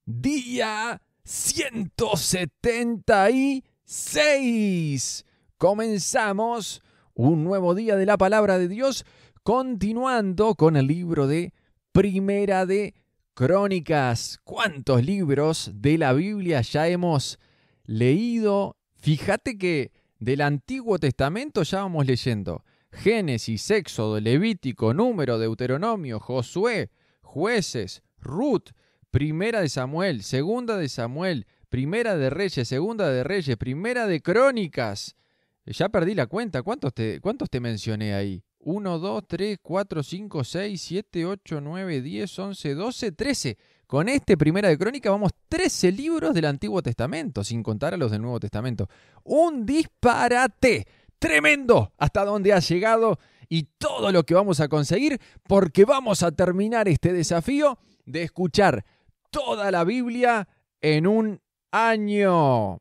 día 176. Comenzamos un nuevo día de la palabra de Dios, continuando con el libro de Primera de Crónicas. ¿Cuántos libros de la Biblia ya hemos leído? Fíjate que del Antiguo Testamento ya vamos leyendo Génesis, Éxodo, Levítico, Número, Deuteronomio, Josué, Jueces, Ruth, Primera de Samuel, Segunda de Samuel, Primera de Reyes, Segunda de Reyes, Primera de Crónicas. Ya perdí la cuenta. ¿Cuántos te mencioné ahí? 1, 2, 3, 4, 5, 6, 7, 8, 9, 10, 11, 12, 13. Con este Primera de Crónicas vamos 13 libros del Antiguo Testamento, sin contar a los del Nuevo Testamento. Un disparate tremendo hasta donde ha llegado y todo lo que vamos a conseguir, porque vamos a terminar este desafío de escuchar toda la Biblia en un año.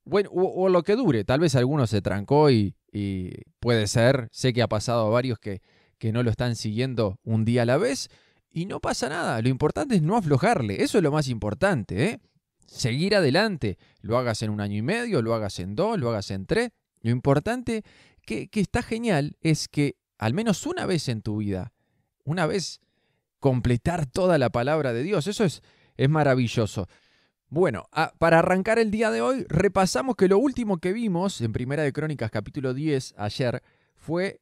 Bueno, o lo que dure. Tal vez alguno se trancó y puede ser. Sé que ha pasado a varios que no lo están siguiendo un día a la vez y no pasa nada. Lo importante es no aflojarle. Eso es lo más importante, ¿eh? Seguir adelante. Lo hagas en 1 año y medio, lo hagas en 2, lo hagas en 3. Lo importante que está genial es que al menos una vez en tu vida, una vez completar toda la palabra de Dios. Eso es maravilloso. Bueno, para arrancar el día de hoy, repasamos que lo último que vimos en Primera de Crónicas, capítulo 10, ayer, fue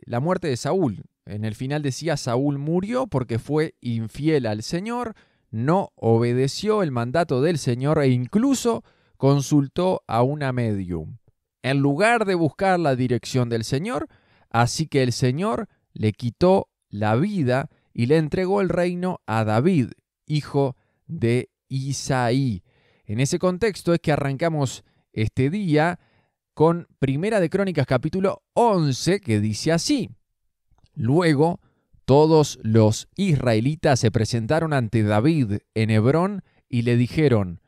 la muerte de Saúl. En el final decía, Saúl murió porque fue infiel al Señor, no obedeció el mandato del Señor e incluso consultó a una médium, en lugar de buscar la dirección del Señor. Así que el Señor le quitó la vida y le entregó el reino a David, hijo de Isaí. En ese contexto es que arrancamos este día con Primera de Crónicas capítulo 11, que dice así: Luego todos los israelitas se presentaron ante David en Hebrón y le dijeron: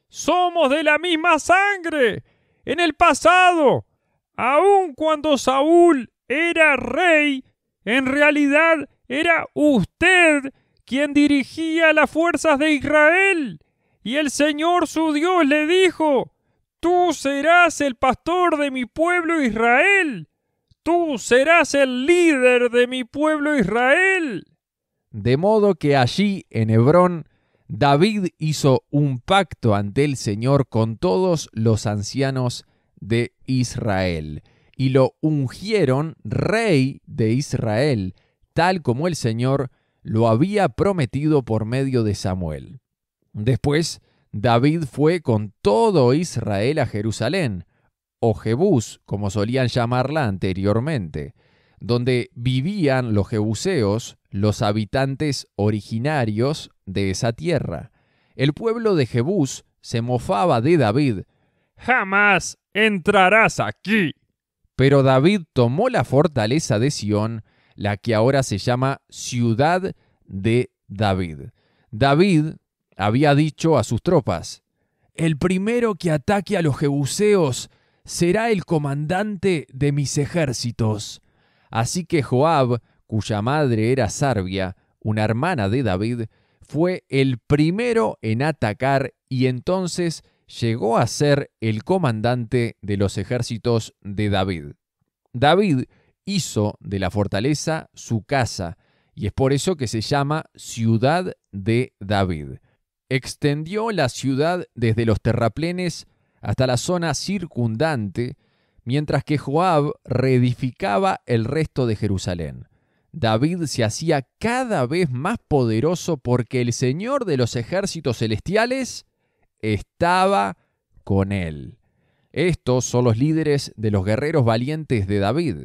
¡Somos de la misma sangre! En el pasado, aun cuando Saúl era rey, en realidad era usted quien dirigía las fuerzas de Israel. Y el Señor su Dios le dijo: tú serás el pastor de mi pueblo Israel. Tú serás el líder de mi pueblo Israel. De modo que allí en Hebrón, David hizo un pacto ante el Señor con todos los ancianos de Israel y lo ungieron rey de Israel, tal como el Señor lo había prometido por medio de Samuel. Después, David fue con todo Israel a Jerusalén, o Jebús, como solían llamarla anteriormente, donde vivían los jebuseos, los habitantes originarios de esa tierra. El pueblo de Jebús se mofaba de David. ¡Jamás entrarás aquí! Pero David tomó la fortaleza de Sión, la que ahora se llama Ciudad de David. David había dicho a sus tropas: el primero que ataque a los jebuseos será el comandante de mis ejércitos. Así que Joab, cuya madre era Sarbia, una hermana de David, fue el primero en atacar y entonces llegó a ser el comandante de los ejércitos de David. David hizo de la fortaleza su casa y es por eso que se llama Ciudad de David. Extendió la ciudad desde los terraplenes hasta la zona circundante, mientras que Joab reedificaba el resto de Jerusalén. David se hacía cada vez más poderoso porque el Señor de los ejércitos celestiales estaba con él. Estos son los líderes de los guerreros valientes de David.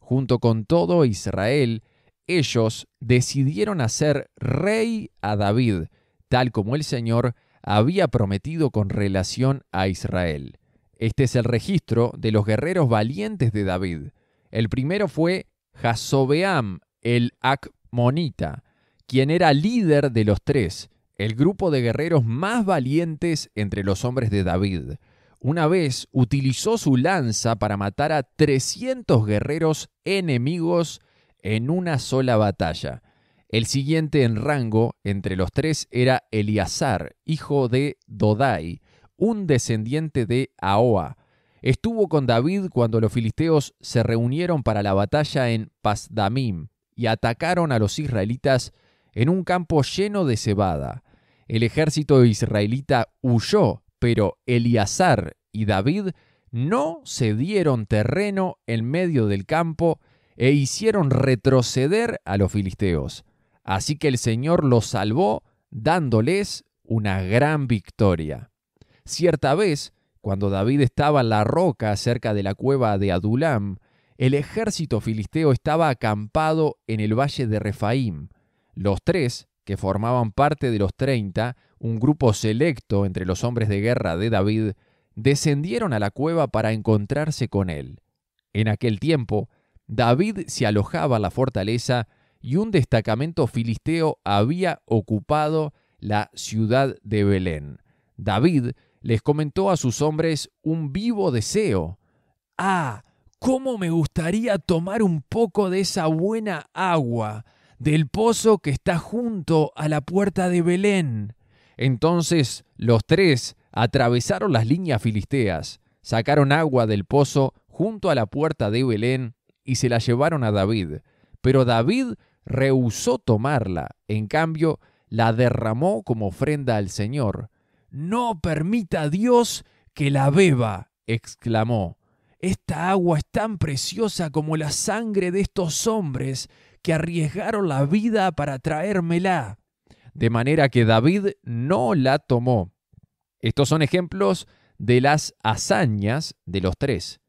Junto con todo Israel, ellos decidieron hacer rey a David, tal como el Señor había prometido con relación a Israel. Este es el registro de los guerreros valientes de David. El primero fue Jazobeam, el Acmonita, quien era líder de los 3, el grupo de guerreros más valientes entre los hombres de David. Una vez utilizó su lanza para matar a 300 guerreros enemigos en una sola batalla. El siguiente en rango entre los tres era Eleazar, hijo de Dodai, un descendiente de Ahoa. Estuvo con David cuando los filisteos se reunieron para la batalla en Pasdamim y atacaron a los israelitas en un campo lleno de cebada. El ejército israelita huyó, pero Eleazar y David no cedieron terreno en medio del campo e hicieron retroceder a los filisteos. Así que el Señor los salvó, dándoles una gran victoria. Cierta vez, cuando David estaba en la roca cerca de la cueva de Adulam, el ejército filisteo estaba acampado en el valle de Refaim. Los tres, que formaban parte de los 30, un grupo selecto entre los hombres de guerra de David, descendieron a la cueva para encontrarse con él. En aquel tiempo, David se alojaba en la fortaleza y un destacamento filisteo había ocupado la ciudad de Belén. David les comentó a sus hombres un vivo deseo. ¡Ah! ¡Cómo me gustaría tomar un poco de esa buena agua del pozo que está junto a la puerta de Belén! Entonces los tres atravesaron las líneas filisteas, sacaron agua del pozo junto a la puerta de Belén y se la llevaron a David. Pero David rehusó tomarla, en cambio la derramó como ofrenda al Señor. «No permita Dios que la beba», exclamó. «Esta agua es tan preciosa como la sangre de estos hombres que arriesgaron la vida para traérmela». De manera que David no la tomó. Estos son ejemplos de las hazañas de los tres.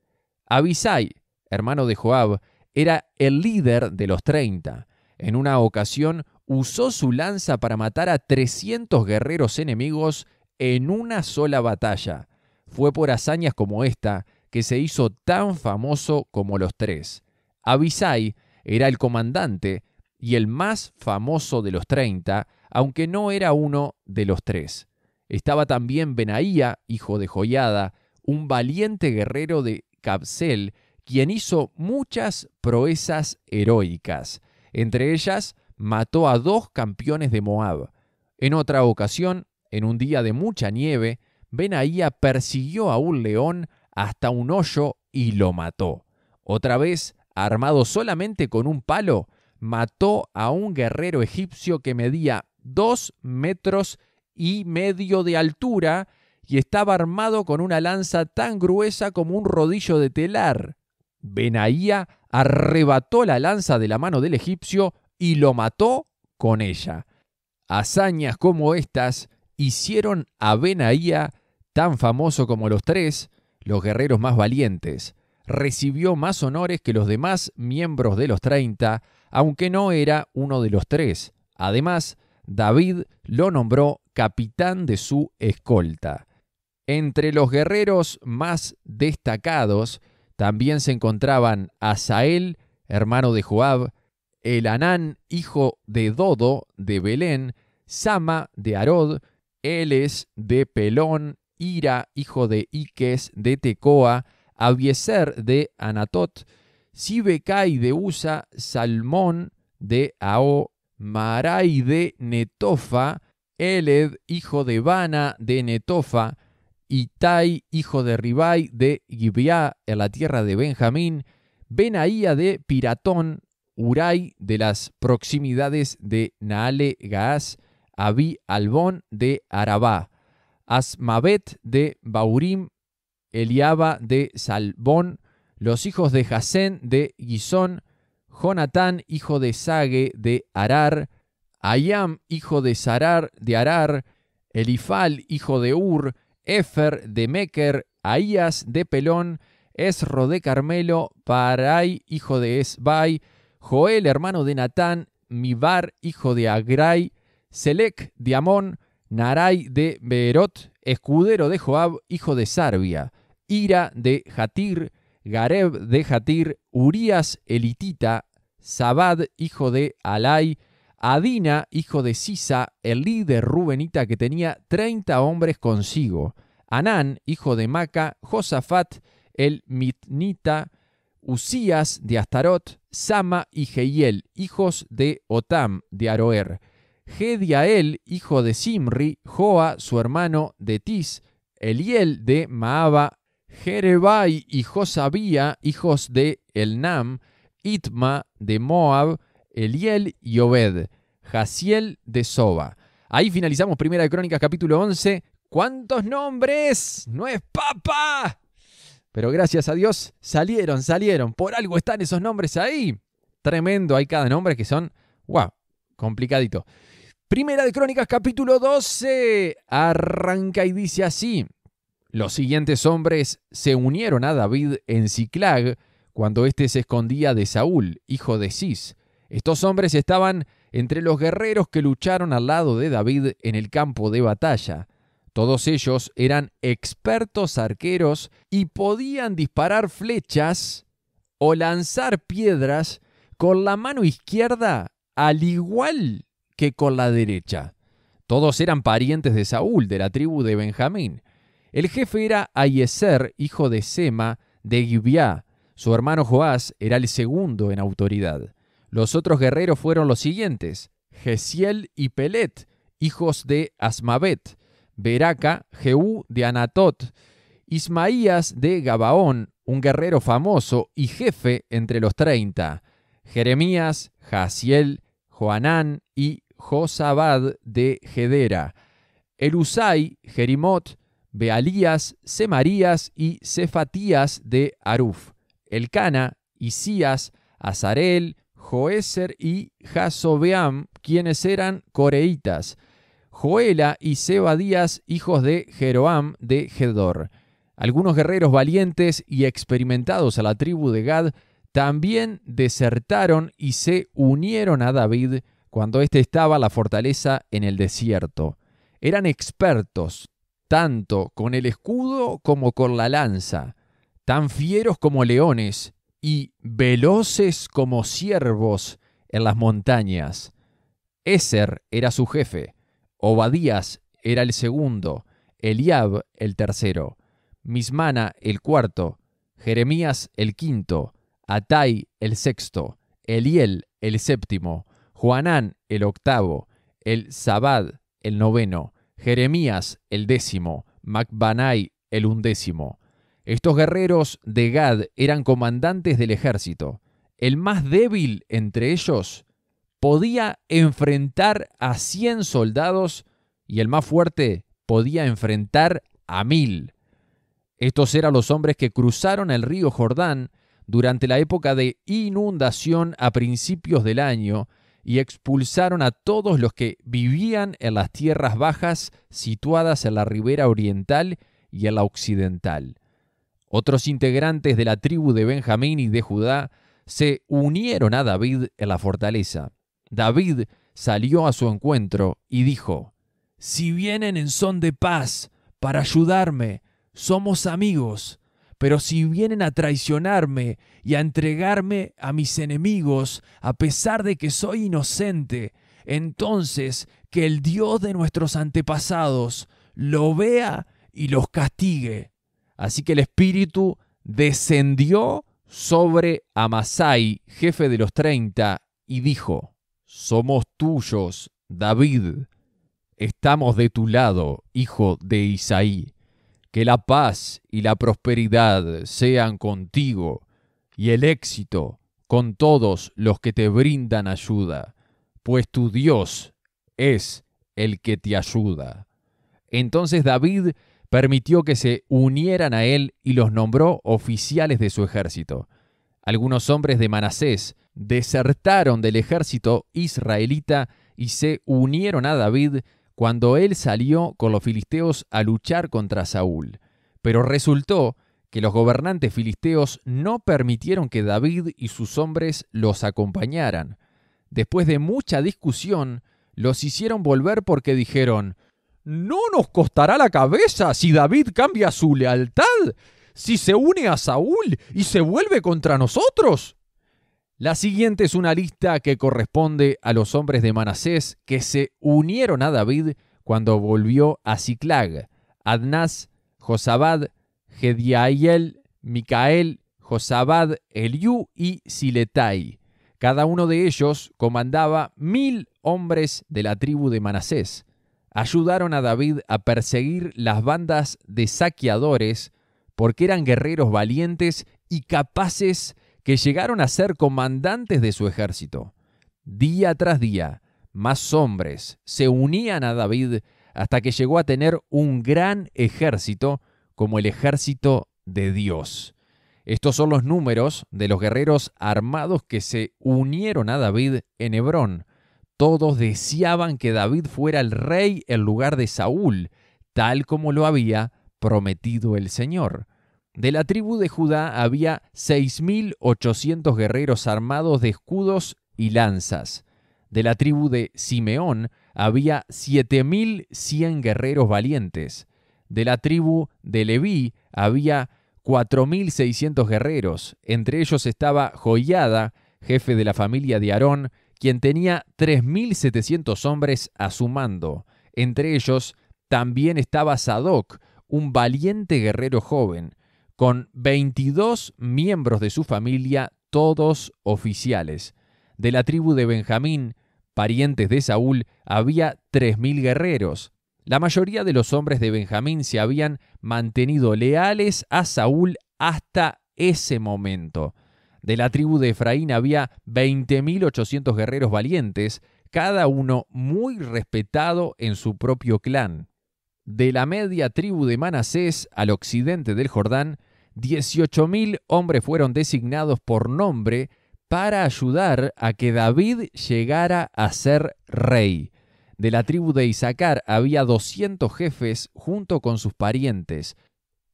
Abisai, hermano de Joab, era el líder de los 30. En una ocasión usó su lanza para matar a 300 guerreros enemigos en una sola batalla. Fue por hazañas como esta que se hizo tan famoso como los tres. Abisai era el comandante y el más famoso de los 30, aunque no era uno de los tres. Estaba también Benaía, hijo de Joiada, un valiente guerrero de Cabsel, quien hizo muchas proezas heroicas. Entre ellas, mató a 2 campeones de Moab. En otra ocasión, en un día de mucha nieve, Benaía persiguió a un león hasta un hoyo y lo mató. Otra vez, armado solamente con un palo, mató a un guerrero egipcio que medía 2,5 metros de altura y estaba armado con una lanza tan gruesa como un rodillo de telar. Benaía arrebató la lanza de la mano del egipcio y lo mató con ella. Hazañas como estas hicieron a Benaía tan famoso como los tres, los guerreros más valientes. Recibió más honores que los demás miembros de los 30, aunque no era uno de los tres. Además, David lo nombró capitán de su escolta. Entre los guerreros más destacados también se encontraban Asael, hermano de Joab, Elhanán, hijo de Dodo, de Belén, Sama, de Arod, Eles, de Pelón, Ira, hijo de Iques, de Tecoa, Abiezer, de Anatot, Sibecai, de Usa, Salmón, de Ao, Marai, de Netofa, Eled, hijo de Bana, de Netofa, Itai, hijo de Ribai, de Gibeá, en la tierra de Benjamín, Benaía de Piratón, Urai, de las proximidades de Naale Gaas, Abi Albón, de Arabá, Asmavet, de Baurim, Eliaba, de Salbón, los hijos de Jasén, de Gisón, Jonatán, hijo de Sage, de Arar, Ayam, hijo de Sarar, de Arar, Elifal, hijo de Ur, Efer, de Meker, Ahías, de Pelón, Esro, de Carmelo, Parai, hijo de Esbai, Joel, hermano de Natán, Mibar, hijo de Agrai, Selec, de Amón, Narai, de Beerot, escudero de Joab, hijo de Sarbia, Ira, de Jatir, Gareb, de Jatir, Urías, elitita, Zabad, hijo de Alai, Adina, hijo de Sisa, el líder rubenita que tenía 30 hombres consigo, Anán, hijo de Maca, Josafat, el mitnita, Usías de Astarot, Sama y Jehiel, hijos de Otam de Aroer, Gediael, hijo de Simri, Joa, su hermano de Tis, Eliel de Maaba, Jerebai y Josabía, hijos de Elnam, Itma de Moab, Eliel y Obed, Jaziel de Soba. Ahí finalizamos Primera de Crónicas, capítulo 11. ¿Cuántos nombres? ¡No es papa! Pero gracias a Dios salieron. Por algo están esos nombres ahí. Tremendo, hay cada nombre que son, wow, complicadito. Primera de Crónicas, capítulo 12. Arranca y dice así. Los siguientes hombres se unieron a David en Siclag cuando éste se escondía de Saúl, hijo de Cis. Estos hombres estaban entre los guerreros que lucharon al lado de David en el campo de batalla. Todos ellos eran expertos arqueros y podían disparar flechas o lanzar piedras con la mano izquierda al igual que con la derecha. Todos eran parientes de Saúl, de la tribu de Benjamín. El jefe era Ahiezer, hijo de Sema, de Gibeá. Su hermano Joás era el segundo en autoridad. Los otros guerreros fueron los siguientes: Gesiel y Pelet, hijos de Asmavet, Beraca, Jehú de Anatot, Ismaías de Gabaón, un guerrero famoso y jefe entre los 30, Jeremías, Jaziel, Joanán y Josabad de Gedera, Elusai, Jerimot, Bealías, Semarías y Cefatías de Aruf, Elcana, Isías, Azarel, Joeser y Jasobeam, quienes eran coreitas, Joela y Zebadías, hijos de Jeroam de Gedor. Algunos guerreros valientes y experimentados a la tribu de Gad también desertaron y se unieron a David cuando éste estaba en la fortaleza en el desierto. Eran expertos, tanto con el escudo como con la lanza, tan fieros como leones y veloces como ciervos en las montañas. Eser era su jefe, Obadías era el segundo, Eliab el tercero, Mismana el cuarto, Jeremías el quinto, Atai el sexto, Eliel el séptimo, Joanán el octavo, el Zabad el noveno, Jeremías el décimo, Macbanai el undécimo. Estos guerreros de Gad eran comandantes del ejército. El más débil entre ellos podía enfrentar a 100 soldados y el más fuerte podía enfrentar a 1000. Estos eran los hombres que cruzaron el río Jordán durante la época de inundación a principios del año y expulsaron a todos los que vivían en las tierras bajas situadas en la ribera oriental y en la occidental. Otros integrantes de la tribu de Benjamín y de Judá se unieron a David en la fortaleza. David salió a su encuentro y dijo: «Si vienen en son de paz para ayudarme, somos amigos, pero si vienen a traicionarme y a entregarme a mis enemigos, a pesar de que soy inocente, entonces que el Dios de nuestros antepasados lo vea y los castigue». Así que el Espíritu descendió sobre Amasai, jefe de los 30, y dijo: «Somos tuyos, David. Estamos de tu lado, hijo de Isaí. Que la paz y la prosperidad sean contigo, y el éxito con todos los que te brindan ayuda, pues tu Dios es el que te ayuda». Entonces David permitió que se unieran a él y los nombró oficiales de su ejército. Algunos hombres de Manasés desertaron del ejército israelita y se unieron a David cuando él salió con los filisteos a luchar contra Saúl. Pero resultó que los gobernantes filisteos no permitieron que David y sus hombres los acompañaran. Después de mucha discusión, los hicieron volver porque dijeron: «¿No nos costará la cabeza si David cambia su lealtad? ¿Si se une a Saúl y se vuelve contra nosotros?». La siguiente es una lista que corresponde a los hombres de Manasés que se unieron a David cuando volvió a Siclag: Adnás, Josabad, Gediael, Micael, Josabad, Eliú y Siletai. Cada uno de ellos comandaba 1000 hombres de la tribu de Manasés. Ayudaron a David a perseguir las bandas de saqueadores porque eran guerreros valientes y capaces que llegaron a ser comandantes de su ejército. Día tras día, más hombres se unían a David hasta que llegó a tener un gran ejército como el ejército de Dios. Estos son los números de los guerreros armados que se unieron a David en Hebrón. Todos deseaban que David fuera el rey en lugar de Saúl, tal como lo había prometido el Señor. De la tribu de Judá había 6.800 guerreros armados de escudos y lanzas. De la tribu de Simeón había 7.100 guerreros valientes. De la tribu de Leví había 4.600 guerreros. Entre ellos estaba Joiada, jefe de la familia de Aarón, quien tenía 3.700 hombres a su mando. Entre ellos también estaba Sadoc, un valiente guerrero joven, con 22 miembros de su familia, todos oficiales. De la tribu de Benjamín, parientes de Saúl, había 3.000 guerreros. La mayoría de los hombres de Benjamín se habían mantenido leales a Saúl hasta ese momento. De la tribu de Efraín había 20.800 guerreros valientes, cada uno muy respetado en su propio clan. De la media tribu de Manasés, al occidente del Jordán, 18.000 hombres fueron designados por nombre para ayudar a que David llegara a ser rey. De la tribu de Isaacar había 200 jefes junto con sus parientes.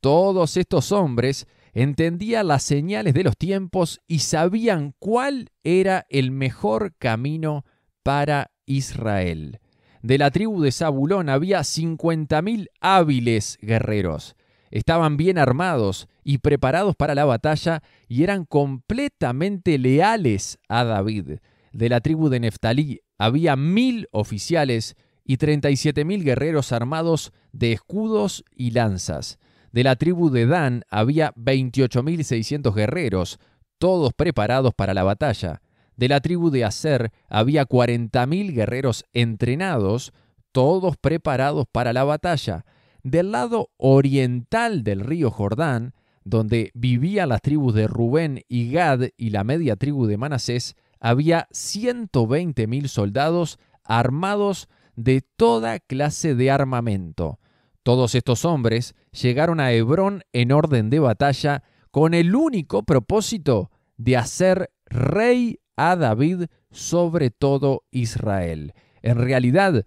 Todos estos hombres entendían las señales de los tiempos y sabían cuál era el mejor camino para Israel. De la tribu de Zabulón había 50.000 hábiles guerreros. Estaban bien armados y preparados para la batalla y eran completamente leales a David. De la tribu de Neftalí había 1.000 oficiales y 37.000 guerreros armados de escudos y lanzas. De la tribu de Dan había 28.600 guerreros, todos preparados para la batalla. De la tribu de Aser había 40.000 guerreros entrenados, todos preparados para la batalla. Del lado oriental del río Jordán, donde vivían las tribus de Rubén y Gad y la media tribu de Manasés, había 120.000 soldados armados de toda clase de armamento. Todos estos hombres llegaron a Hebrón en orden de batalla con el único propósito de hacer rey a David sobre todo Israel. En realidad,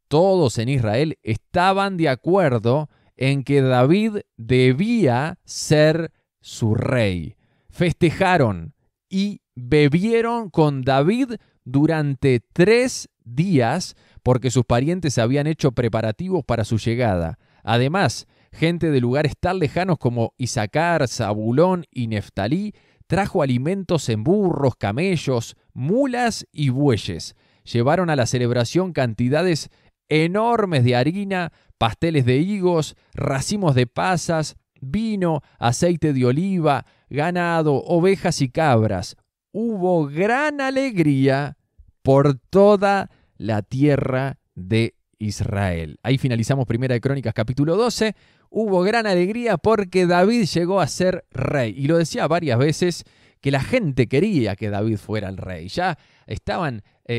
todos en Israel estaban de acuerdo en que David debía ser su rey. Festejaron y bebieron con David durante 3 días porque sus parientes habían hecho preparativos para su llegada. Además, gente de lugares tan lejanos como Isaacar, Zabulón y Neftalí trajo alimentos en burros, camellos, mulas y bueyes. Llevaron a la celebración cantidades enormes de harina, pasteles de higos, racimos de pasas, vino, aceite de oliva, ganado, ovejas y cabras. Hubo gran alegría por toda la tierra de Israel. Ahí finalizamos Primera de Crónicas capítulo 12. Hubo gran alegría porque David llegó a ser rey. Y lo decía varias veces que la gente quería que David fuera el rey. Ya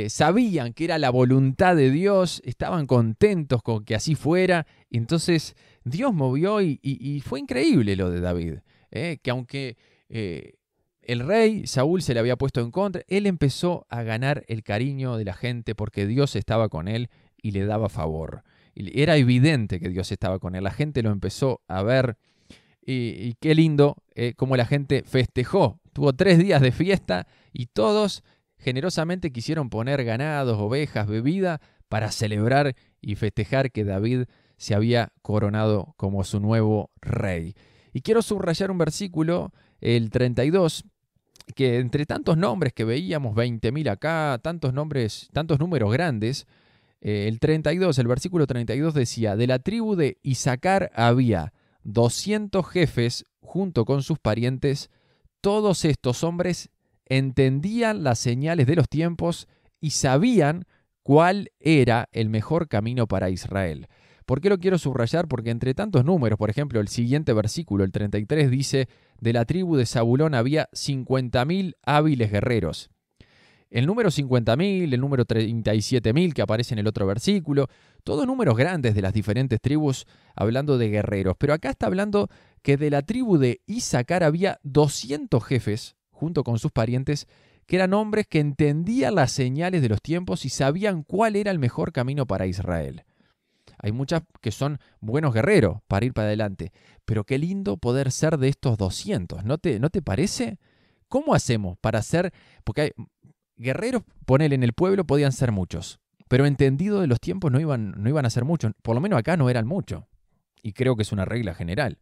sabían que era la voluntad de Dios, estaban contentos con que así fuera. Entonces Dios movió y fue increíble lo de David. Que aunque el rey Saúl se le había puesto en contra, él empezó a ganar el cariño de la gente porque Dios estaba con él y le daba favor. Y era evidente que Dios estaba con él. La gente lo empezó a ver y qué lindo cómo la gente festejó. Tuvo 3 días de fiesta y todos generosamente quisieron poner ganados, ovejas, bebida para celebrar y festejar que David se había coronado como su nuevo rey. Y quiero subrayar un versículo, el 32, que entre tantos nombres que veíamos, 20.000 acá, tantos números grandes, el versículo 32 decía: de la tribu de Isaacar había 200 jefes junto con sus parientes, Todos estos hombres entendían las señales de los tiempos y sabían cuál era el mejor camino para Israel. ¿Por qué lo quiero subrayar? Porque entre tantos números, por ejemplo, el siguiente versículo, el 33, dice: de la tribu de Zabulón había 50.000 hábiles guerreros. El número 50.000, el número 37.000 que aparece en el otro versículo, todos números grandes de las diferentes tribus hablando de guerreros. Pero acá está hablando que de la tribu de Isaacar había 200 jefes, junto con sus parientes, que eran hombres que entendían las señales de los tiempos y sabían cuál era el mejor camino para Israel. Hay muchas que son buenos guerreros para ir para adelante, pero qué lindo poder ser de estos 200, ¿no te parece? ¿Cómo hacemos para ser? Porque hay guerreros, ponele, en el pueblo podían ser muchos, pero entendido de los tiempos no iban a ser muchos, por lo menos acá no eran muchos, y creo que es una regla general.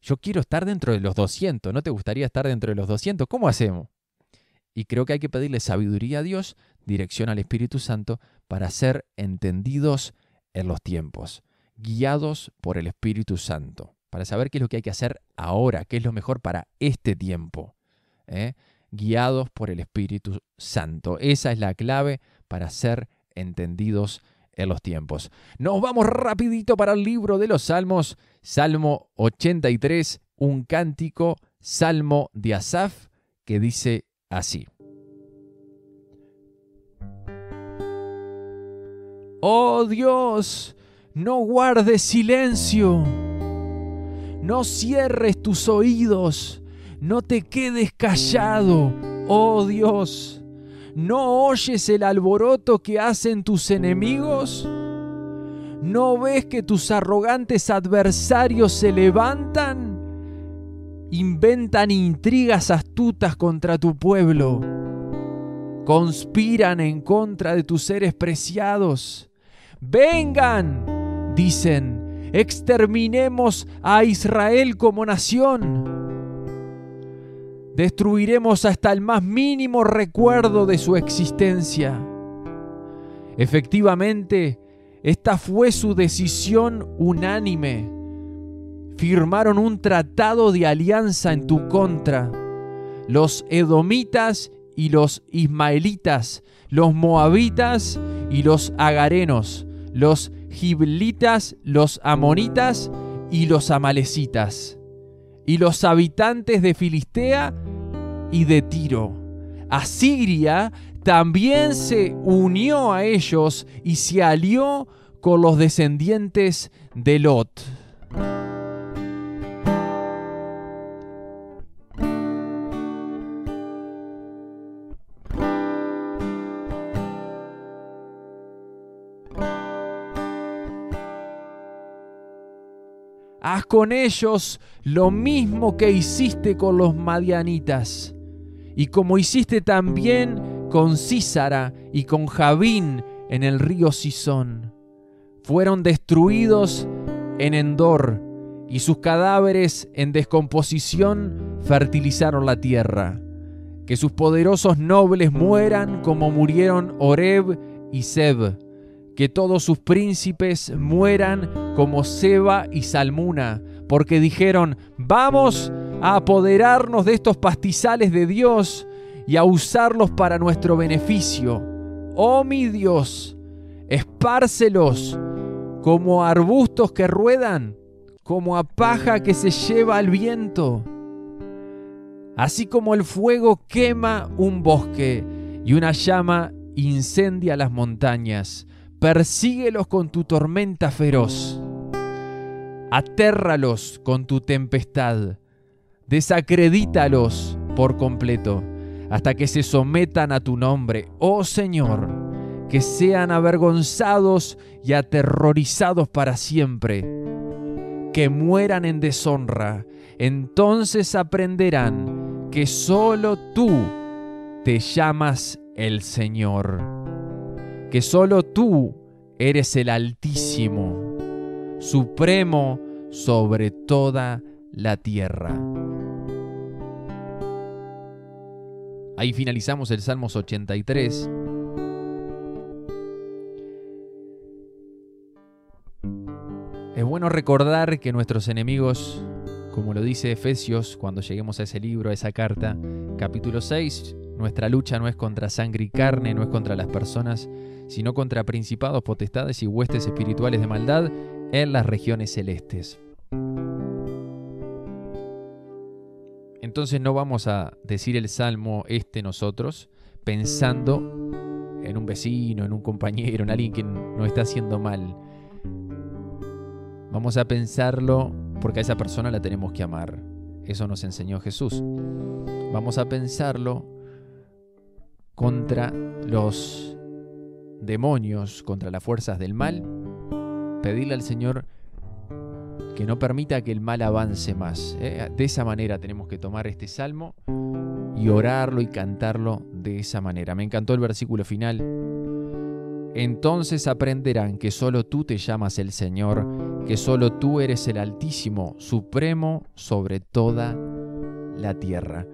Yo quiero estar dentro de los 200, ¿no te gustaría estar dentro de los 200? ¿Cómo hacemos? Y creo que hay que pedirle sabiduría a Dios, dirección al Espíritu Santo, para ser entendidos en los tiempos, guiados por el Espíritu Santo, para saber qué es lo que hay que hacer ahora, qué es lo mejor para este tiempo, guiados por el Espíritu Santo. Esa es la clave para ser entendidos en los tiempos. Nos vamos rapidito para el libro de los Salmos, Salmo 83, un cántico, Salmo de Asaf, que dice así: Oh Dios, no guardes silencio, no cierres tus oídos, no te quedes callado, oh Dios. ¿No oyes el alboroto que hacen tus enemigos? ¿No ves que tus arrogantes adversarios se levantan? Inventan intrigas astutas contra tu pueblo. Conspiran en contra de tus seres preciados. ¡Vengan!, dicen, exterminemos a Israel como nación. Destruiremos hasta el más mínimo recuerdo de su existencia. Efectivamente, esta fue su decisión unánime. Firmaron un tratado de alianza en tu contra. Los edomitas y los ismaelitas, los moabitas y los agarenos, los giblitas, los amonitas y los amalecitas, y los habitantes de Filistea y de Tiro. Asiria también se unió a ellos y se alió con los descendientes de Lot. Haz con ellos lo mismo que hiciste con los madianitas, y como hiciste también con Sísara y con Javín en el río Cisón. Fueron destruidos en Endor, y sus cadáveres en descomposición fertilizaron la tierra. Que sus poderosos nobles mueran como murieron Oreb y Seb. Que todos sus príncipes mueran como Seba y Salmuna, porque dijeron: vamos a apoderarnos de estos pastizales de Dios y a usarlos para nuestro beneficio. Oh mi Dios, espárcelos como a arbustos que ruedan, como a paja que se lleva al viento. Así como el fuego quema un bosque y una llama incendia las montañas, persíguelos con tu tormenta feroz. Atérralos con tu tempestad. Desacredítalos por completo, hasta que se sometan a tu nombre, oh Señor, que sean avergonzados y aterrorizados para siempre, que mueran en deshonra. Entonces aprenderán que solo tú te llamas el Señor, que solo tú eres el Altísimo, supremo sobre toda la tierra. Ahí finalizamos el Salmos 83. Es bueno recordar que nuestros enemigos, como lo dice Efesios, cuando lleguemos a ese libro, a esa carta, capítulo 6, nuestra lucha no es contra sangre y carne, no es contra las personas, sino contra principados, potestades y huestes espirituales de maldad en las regiones celestes. Entonces no vamos a decir el salmo nosotros pensando en un vecino, en un compañero, en alguien que nos está haciendo mal. Vamos a pensarlo porque a esa persona la tenemos que amar. Eso nos enseñó Jesús. Vamos a pensarlo contra los demonios, contra las fuerzas del mal. Pedirle al Señor que no permita que el mal avance más. De esa manera tenemos que tomar este salmo y orarlo y cantarlo de esa manera. Me encantó el versículo final. Entonces aprenderán que solo tú te llamas el Señor, que solo tú eres el Altísimo, Supremo sobre toda la tierra.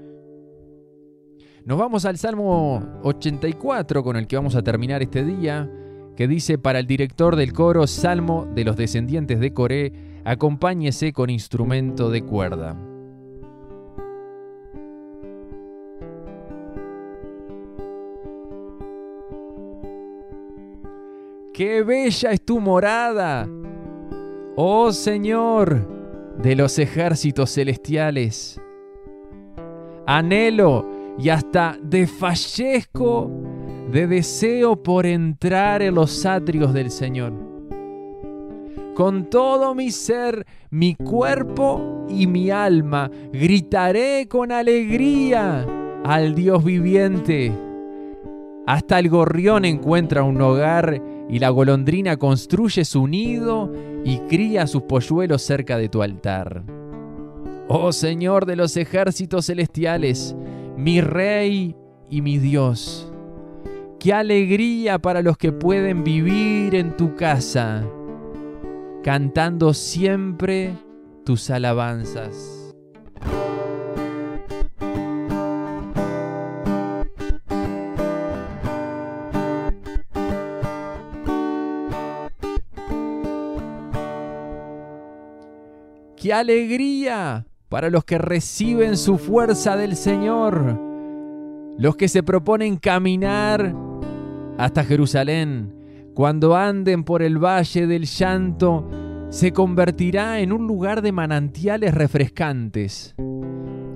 Nos vamos al Salmo 84, con el que vamos a terminar este día, que dice: para el director del coro, Salmo de los descendientes de Coré, acompáñese con instrumento de cuerda. ¡Qué bella es tu morada, oh Señor de los ejércitos celestiales! Anhelo y hasta desfallezco de deseo por entrar en los atrios del Señor. Con todo mi ser, mi cuerpo y mi alma, gritaré con alegría al Dios viviente. Hasta el gorrión encuentra un hogar y la golondrina construye su nido y cría sus polluelos cerca de tu altar. Oh Señor de los ejércitos celestiales, mi Rey y mi Dios, qué alegría para los que pueden vivir en tu casa, cantando siempre tus alabanzas. ¡Qué alegría para los que reciben su fuerza del Señor! Los que se proponen caminar hasta Jerusalén, cuando anden por el valle del llanto, se convertirá en un lugar de manantiales refrescantes.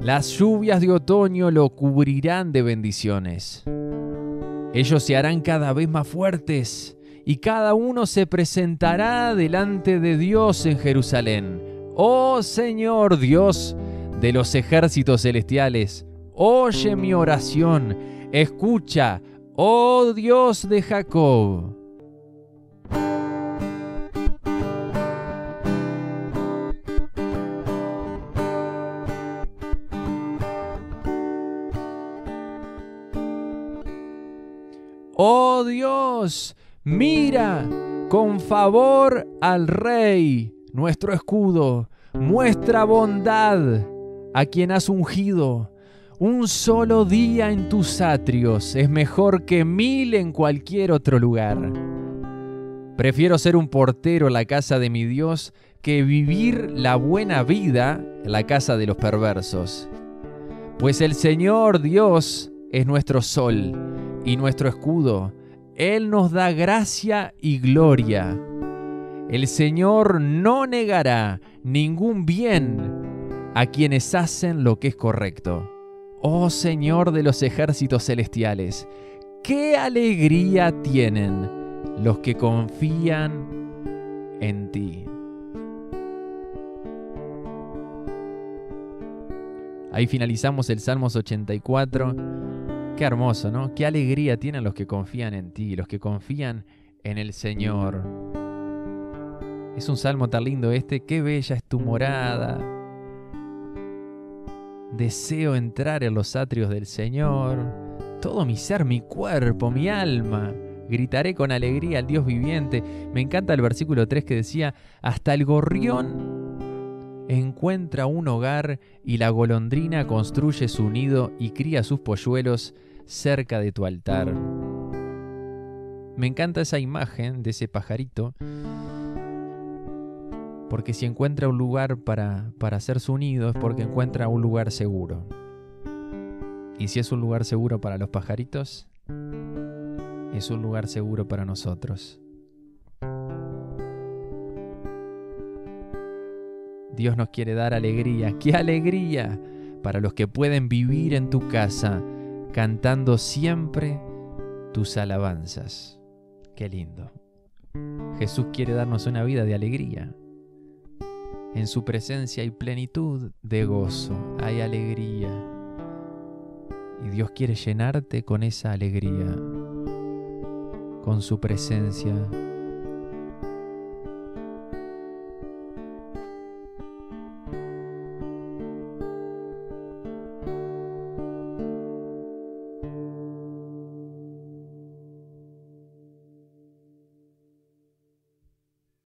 Las lluvias de otoño lo cubrirán de bendiciones. Ellos se harán cada vez más fuertes y cada uno se presentará delante de Dios en Jerusalén. Oh Señor Dios de los ejércitos celestiales, oye mi oración, escucha, oh Dios de Jacob. Oh Dios, mira con favor al Rey, nuestro escudo, muestra bondad a quien has ungido. Un solo día en tus atrios es mejor que 1000 en cualquier otro lugar. Prefiero ser un portero en la casa de mi Dios que vivir la buena vida en la casa de los perversos. Pues el Señor Dios es nuestro sol y nuestro escudo. Él nos da gracia y gloria. El Señor no negará ningún bien a quienes hacen lo que es correcto. Oh Señor de los ejércitos celestiales, qué alegría tienen los que confían en ti. Ahí finalizamos el Salmos 84. Qué hermoso, ¿no? Qué alegría tienen los que confían en ti, los que confían en el Señor. Es un salmo tan lindo este. Qué bella es tu morada. Deseo entrar en los atrios del Señor. Todo mi ser, mi cuerpo, mi alma. Gritaré con alegría al Dios viviente. Me encanta el versículo 3 que decía: hasta el gorrión encuentra un hogar y la golondrina construye su nido y cría sus polluelos cerca de tu altar. Me encanta esa imagen de ese pajarito Porque si encuentra un lugar para hacer su nido es porque encuentra un lugar seguro. Y si es un lugar seguro para los pajaritos, es un lugar seguro para nosotros. Dios nos quiere dar alegría. ¡Qué alegría! Para los que pueden vivir en tu casa cantando siempre tus alabanzas. ¡Qué lindo! Jesús quiere darnos una vida de alegría. En su presencia hay plenitud de gozo, hay alegría. Y Dios quiere llenarte con esa alegría, con su presencia,